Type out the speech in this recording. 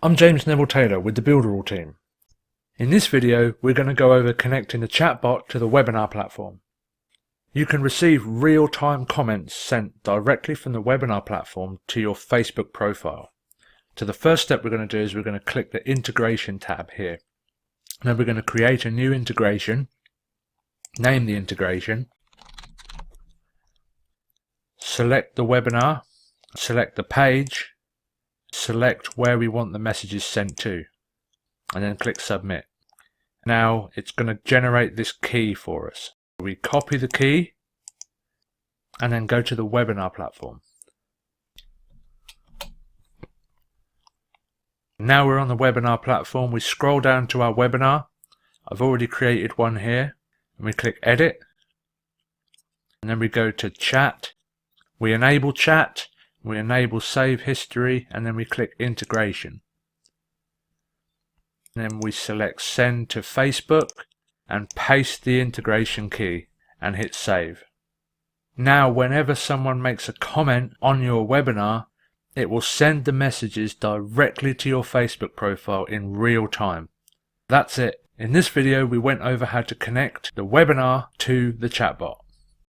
I'm James Neville Taylor with the Builderall team. In this video, we're going to go over connecting the chatbot to the webinar platform. You can receive real-time comments sent directly from the webinar platform to your Facebook profile. So the first step we're going to do is we're going to click the integration tab here. Then we're going to create a new integration, name the integration, select the webinar, select the page, select where we want the messages sent to, and then click submit. Now it's going to generate this key for us. We copy the key and then go to the webinar platform. Now we're on the webinar platform. We scroll down to our webinar. I've already created one here, and we click edit, and then we go to chat. We enable chat, we enable save history, and then we click integration. And then we select send to Facebook and paste the integration key and hit save. Now whenever someone makes a comment on your webinar, it will send the messages directly to your Facebook profile in real time. That's it. In this video we went over how to connect the webinar to the chatbot.